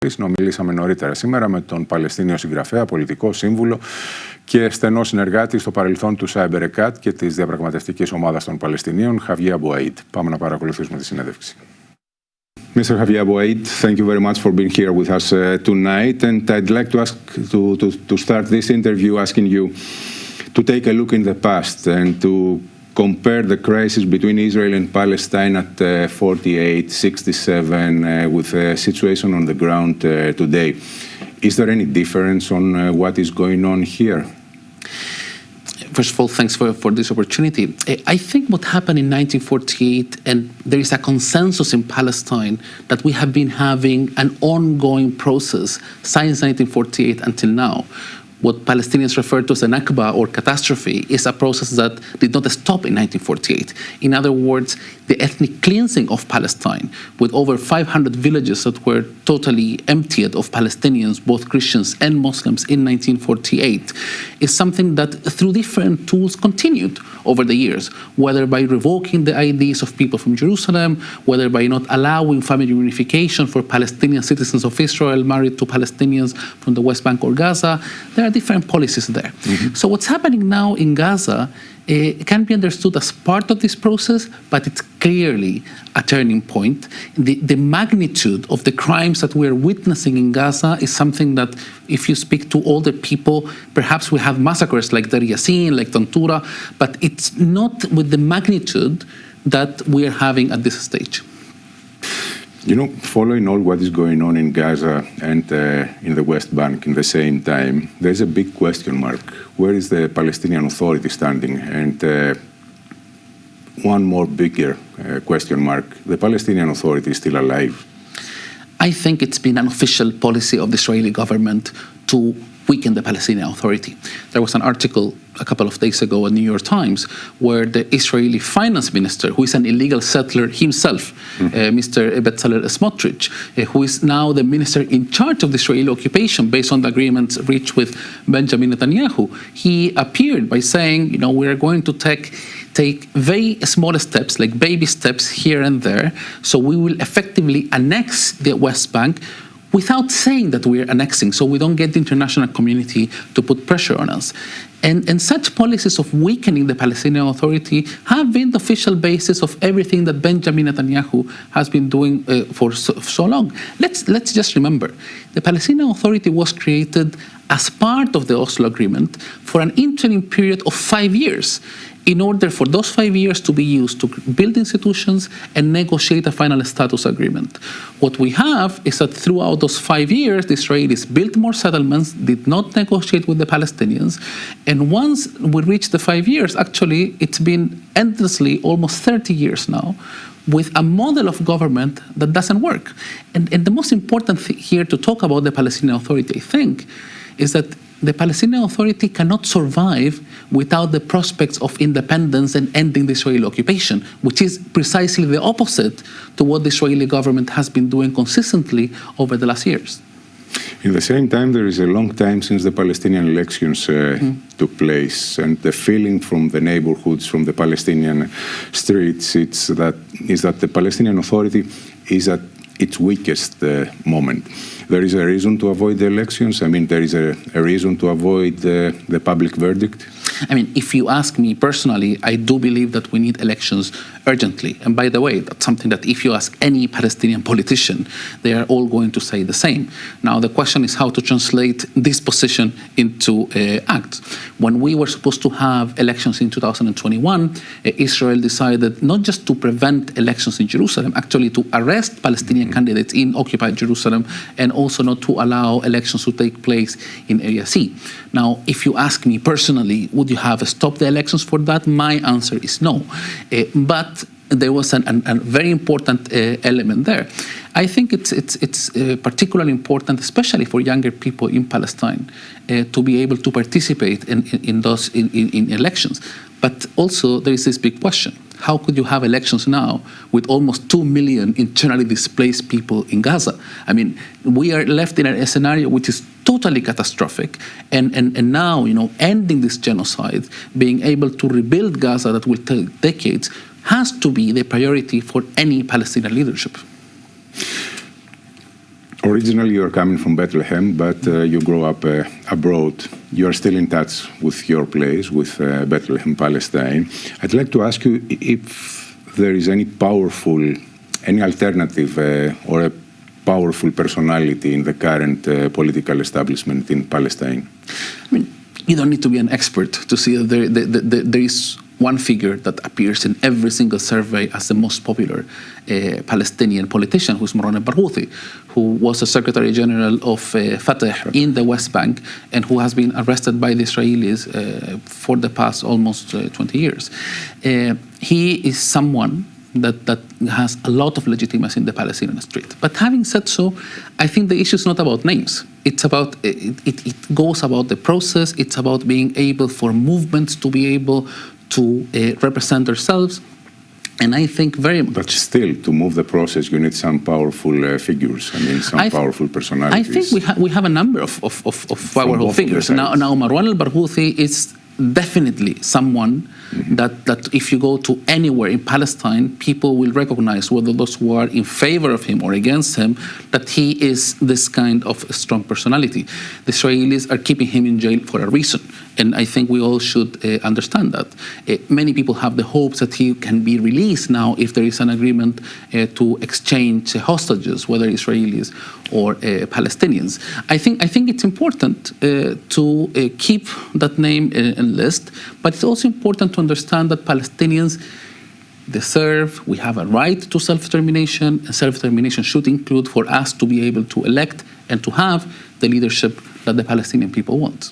Συνομιλήσαμε νωρίτερα σήμερα με τον Παλαιστίνιο συγγραφέα, πολιτικό σύμβουλο και στενό συνεργάτη στο παρελθόν του Cyber και της διαπραγματευτικής ομάδας των Παλαιστινίων, Χαβιέ Αμπού Αϊντ. Πάμε να παρακολουθήσουμε τη συνέντευξη. Mr. Khawje Abu Ait, thank you very much for being here with us tonight. And I'd like to ask to start this interview asking you to take a look in the past and to compare the crisis between Israel and Palestine at 48, 67 with the situation on the ground today. Is there any difference on what is going on here? First of all, thanks for this opportunity. I think what happened in 1948, and there is a consensus in Palestine that we have been having an ongoing process since 1948 until now. What Palestinians refer to as a Nakba or catastrophe is a process that did not stop in 1948. In other words, the ethnic cleansing of Palestine, with over 500 villages that were totally emptied of Palestinians, both Christians and Muslims, in 1948, is something that through different tools continued over the years, whether by revoking the IDs of people from Jerusalem, whether by not allowing family reunification for Palestinian citizens of Israel married to Palestinians from the West Bank or Gaza. There are different policies there. Mm-hmm. So what's happening now in Gaza can be understood as part of this process, but it's clearly a turning point. The magnitude of the crimes that we're witnessing in Gaza is something that, if you speak to older people, perhaps we have massacres like Dar Yassin, like Kontra, but it's not with the magnitude that we're having at this stage. You know, following all what is going on in Gaza and in the West Bank in the same time, there's a big question mark. Where is the Palestinian Authority standing? And one more bigger question mark, the Palestinian Authority is still alive? I think it's been an official policy of the Israeli government to weaken the Palestinian Authority. There was an article a couple of days ago in the New York Times where the Israeli finance minister, who is an illegal settler himself, Mr. Bezalel Smotrich, who is now the minister in charge of the Israeli occupation based on the agreements reached with Benjamin Netanyahu, he appeared by saying, you know, we are going to take very small steps, like baby steps here and there, so we will effectively annex the West Bank without saying that we're annexing, so we don't get the international community to put pressure on us. And such policies of weakening the Palestinian Authority have been the official basis of everything that Benjamin Netanyahu has been doing for so long. Let's just remember, the Palestinian Authority was created as part of the Oslo Agreement for an interim period of 5 years, in order for those 5 years to be used to build institutions and negotiate a final status agreement. What we have is that throughout those 5 years, the Israelis built more settlements, did not negotiate with the Palestinians, and once we reached the 5 years, actually, it's been endlessly, almost 30 years now, with a model of government that doesn't work. And the most important thing here to talk about the Palestinian Authority, I think, is that the Palestinian Authority cannot survive without the prospects of independence and ending the Israeli occupation, which is precisely the opposite to what the Israeli government has been doing consistently over the last years. In the same time, there is a long time since the Palestinian elections took place, and the feeling from the neighborhoods, from the Palestinian streets, is that the Palestinian Authority is at its weakest moment. There is a reason to avoid the elections? I mean, there is a reason to avoid the public verdict? I mean, if you ask me personally, I do believe that we need elections urgently. And by the way, that's something that if you ask any Palestinian politician, they are all going to say the same. Now, the question is how to translate this position into acts. When we were supposed to have elections in 2021, Israel decided not just to prevent elections in Jerusalem, actually to arrest Palestinian candidates in occupied Jerusalem, and also not to allow elections to take place in Area C. Now, if you ask me personally, would you have stopped the elections for that? My answer is no. But there was a very important element there. I think it's particularly important, especially for younger people in Palestine, to be able to participate in elections. But also there is this big question. How could you have elections now with almost 2 million internally displaced people in Gaza? I mean, we are left in a scenario which is totally catastrophic. And now, you know, ending this genocide, being able to rebuild Gaza that will take decades, has to be the priority for any Palestinian leadership. Originally, you're coming from Bethlehem, but you grow up abroad. You are still in touch with your place, with Bethlehem, Palestine. I'd like to ask you if there is any alternative or a powerful personality in the current political establishment in Palestine. I mean, you don't need to be an expert to see that there is one figure that appears in every single survey as the most popular Palestinian politician, who's Moran al-Barghouthi, who was the Secretary General of Fatah in the West Bank and who has been arrested by the Israelis for the past almost 20 years. He is someone that has a lot of legitimacy in the Palestinian street. But having said so, I think the issue is not about names. It's about, it goes about the process. It's about being able for movements to be able to represent themselves. And I think very much... But still, to move the process, you need some powerful figures. I mean, some powerful personalities. I think we have a number of powerful figures. Now Marwan al-Barghouthi is definitely someone that if you go to anywhere in Palestine, people will recognize, whether those who are in favor of him or against him, that he is this kind of strong personality. The Israelis are keeping him in jail for a reason, and I think we all should understand that. Many people have the hopes that he can be released now if there is an agreement to exchange hostages, whether Israelis or Palestinians. I think it's important to keep that name and list, but it's also important to understand that Palestinians deserve, we have a right to self-determination, and self-determination should include for us to be able to elect and to have the leadership that the Palestinian people want.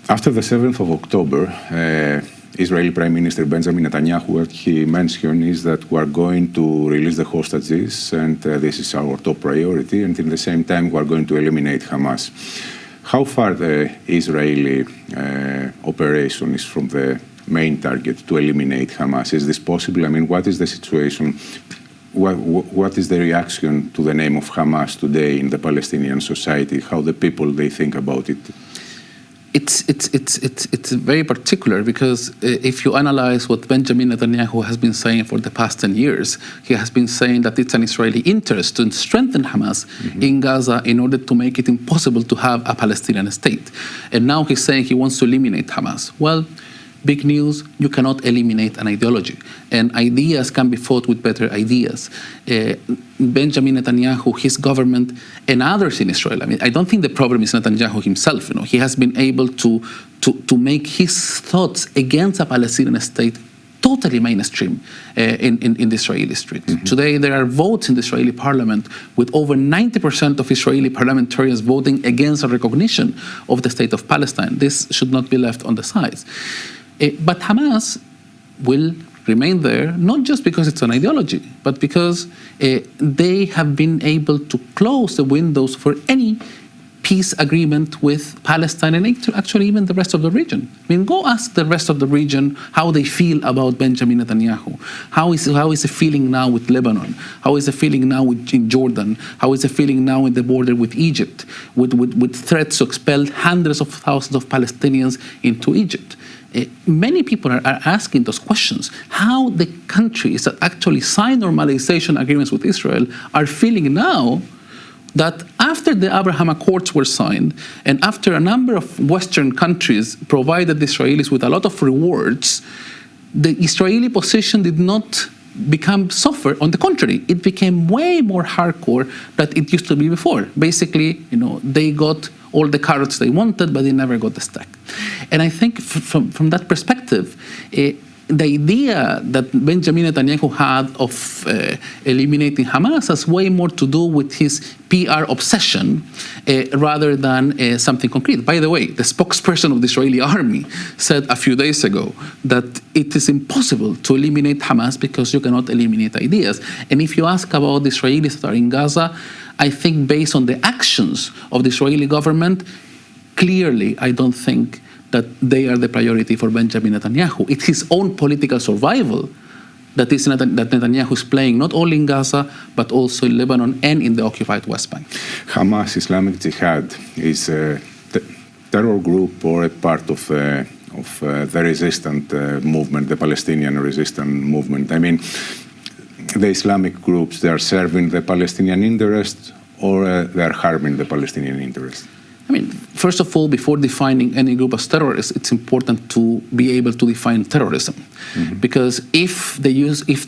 After the 7th of October, Israeli Prime Minister Benjamin Netanyahu, what he mentioned is that we are going to release the hostages, and this is our top priority, and in the same time we are going to eliminate Hamas. How far the Israeli operation is from the main target to eliminate Hamas? Is this possible? I mean, what is the situation? What is the reaction to the name of Hamas today in the Palestinian society? How the people, they think about it? It's very particular because if you analyze what Benjamin Netanyahu has been saying for the past 10 years, he has been saying that it's an Israeli interest to strengthen Hamas in Gaza in order to make it impossible to have a Palestinian state. And now he's saying he wants to eliminate Hamas. Well, big news, you cannot eliminate an ideology. And ideas can be fought with better ideas. Benjamin Netanyahu, his government, and others in Israel, I mean, I don't think the problem is Netanyahu himself. You know, he has been able to make his thoughts against a Palestinian state totally mainstream in the Israeli street. Today, there are votes in the Israeli parliament with over 90% of Israeli parliamentarians voting against a recognition of the state of Palestine. This should not be left on the sides. But Hamas will remain there, not just because it's an ideology, but because they have been able to close the windows for any peace agreement with Palestine and actually even the rest of the region. I mean, go ask the rest of the region how they feel about Benjamin Netanyahu. How is it feeling now with Lebanon? How is it feeling now in Jordan? How is it feeling now in the border with Egypt, with threats to expel hundreds of thousands of Palestinians into Egypt? Many people are asking those questions. How the countries that actually signed normalization agreements with Israel are feeling now that after the Abraham Accords were signed and after a number of Western countries provided the Israelis with a lot of rewards, the Israeli position did not become softer. On the contrary, it became way more hardcore than it used to be before. Basically, you know, they got all the carrots they wanted, but they never got the stack. And I think from that perspective, the idea that Benjamin Netanyahu had of eliminating Hamas has way more to do with his PR obsession rather than something concrete. By the way, the spokesperson of the Israeli army said a few days ago that it is impossible to eliminate Hamas because you cannot eliminate ideas. And if you ask about the Israelis that are in Gaza, I think based on the actions of the Israeli government, clearly I don't think that they are the priority for Benjamin Netanyahu. It's his own political survival that Netanyahu is playing, not only in Gaza, but also in Lebanon and in the occupied West Bank. Hamas, Islamic Jihad, is a terror group or a part of the resistant movement, the Palestinian resistant movement. I mean, the Islamic groups, they are serving the Palestinian interest or they are harming the Palestinian interest? I mean, first of all, before defining any group as terrorists, it's important to be able to define terrorism. Mm-hmm. Because if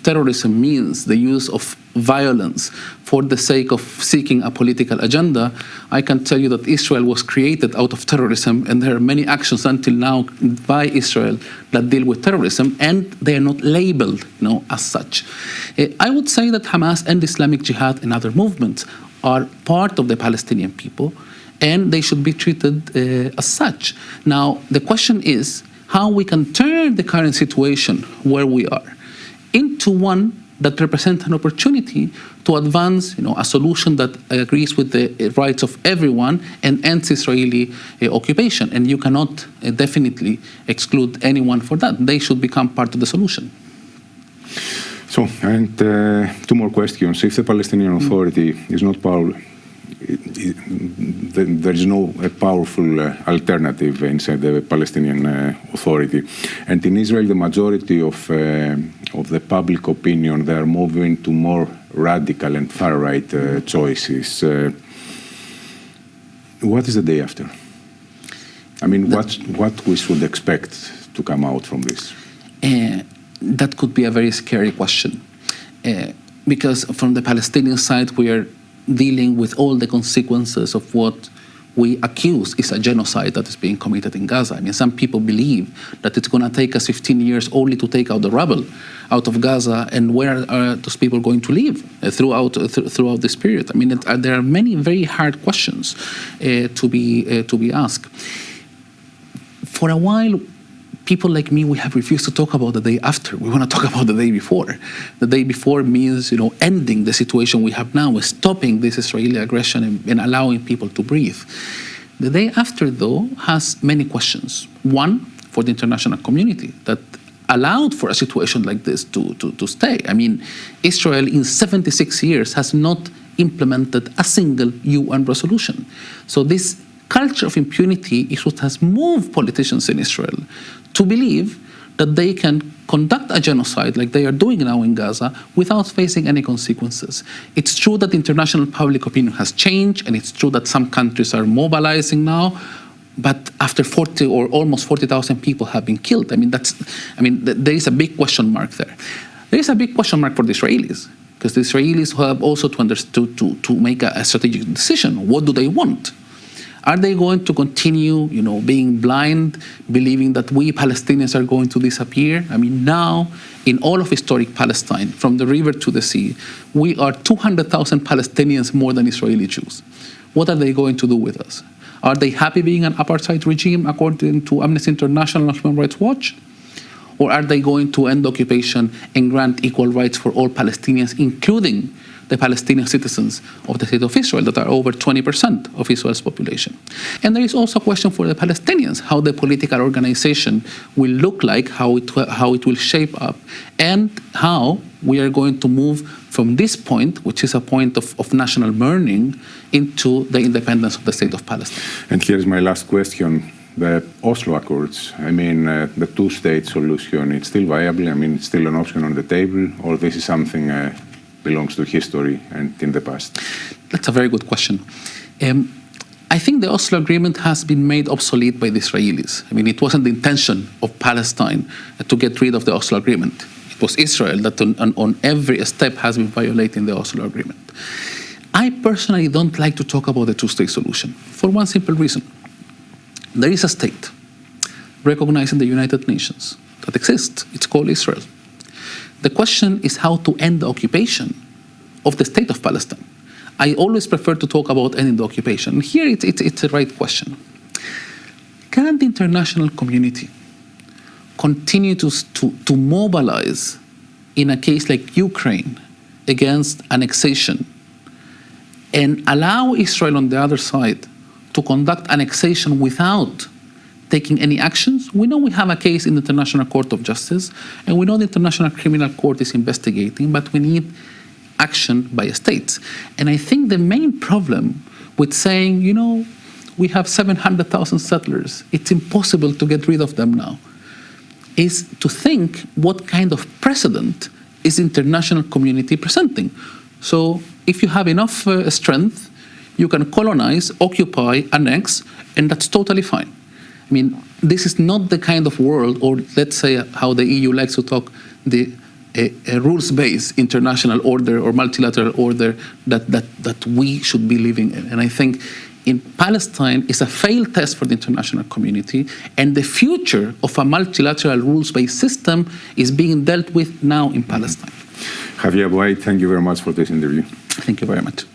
terrorism means the use of violence for the sake of seeking a political agenda, I can tell you that Israel was created out of terrorism, and there are many actions until now by Israel that deal with terrorism, and they are not labeled, as such. I would say that Hamas and Islamic Jihad and other movements are part of the Palestinian people, and they should be treated as such. Now, the question is how we can turn the current situation where we are into one that represents an opportunity to advance a solution that agrees with the rights of everyone and ends Israeli occupation. And you cannot definitely exclude anyone for that. They should become part of the solution. So, and two more questions. If the Palestinian Authority is not powerful, there is no powerful alternative inside the Palestinian Authority. And in Israel, the majority of the public opinion, they are moving to more radical and far-right choices. What is the day after? I mean, what we should expect to come out from this? That could be a very scary question. Because from the Palestinian side, we are dealing with all the consequences of what we accuse is a genocide that is being committed in Gaza. I mean, some people believe that it's going to take us 15 years only to take out the rubble out of Gaza, and where are those people going to live throughout this period? I mean, there are many very hard questions to be asked. For a while, people like me, we have refused to talk about the day after. We want to talk about the day before. The day before means, ending the situation we have now, stopping this Israeli aggression and allowing people to breathe. The day after, though, has many questions. One, for the international community that allowed for a situation like this to stay. I mean, Israel in 76 years has not implemented a single UN resolution. So this culture of impunity is what has moved politicians in Israel to believe that they can conduct a genocide like they are doing now in Gaza without facing any consequences. It's true that international public opinion has changed, and it's true that some countries are mobilizing now, but after 40 or almost 40,000 people have been killed, there is a big question mark there. There is a big question mark for the Israelis, because the Israelis have also to make a strategic decision. What do they want? Are they going to continue, being blind, believing that we Palestinians are going to disappear? I mean, now, in all of historic Palestine, from the river to the sea, we are 200,000 Palestinians more than Israeli Jews. What are they going to do with us? Are they happy being an apartheid regime, according to Amnesty International and Human Rights Watch? Or are they going to end occupation and grant equal rights for all Palestinians, including the Palestinian citizens of the state of Israel that are over 20% of Israel's population? And there is also a question for the Palestinians, how the political organization will look like, how it will shape up, and how we are going to move from this point, which is a point of national mourning, into the independence of the state of Palestine. And here's my last question. The Oslo Accords, the two-state solution, it's still viable? It's still an option on the table, or this is something belongs to history and in the past? That's a very good question. I think the Oslo Agreement has been made obsolete by the Israelis. It wasn't the intention of Palestine to get rid of the Oslo Agreement. It was Israel that on every step has been violating the Oslo Agreement. I personally don't like to talk about the two-state solution for one simple reason. There is a state recognized in the United Nations that exists. It's called Israel. The question is how to end the occupation of the state of Palestine. I always prefer to talk about ending the occupation. Here it's a right question. Can the international community continue to mobilize in a case like Ukraine against annexation and allow Israel on the other side to conduct annexation without taking any actions? We know we have a case in the International Court of Justice, and we know the International Criminal Court is investigating, but we need action by states. And I think the main problem with saying, we have 700,000 settlers, it's impossible to get rid of them now, is to think what kind of precedent is international community presenting. So if you have enough strength, you can colonize, occupy, annex, and that's totally fine. I mean, this is not the kind of world, or let's say how the EU likes to talk, the rules-based international order or multilateral order that we should be living in. And I think in Palestine is a failed test for the international community, and the future of a multilateral rules-based system is being dealt with now in Palestine. Χαβιέ Αμπού Αϊντ, thank you very much for this interview. Thank you very much.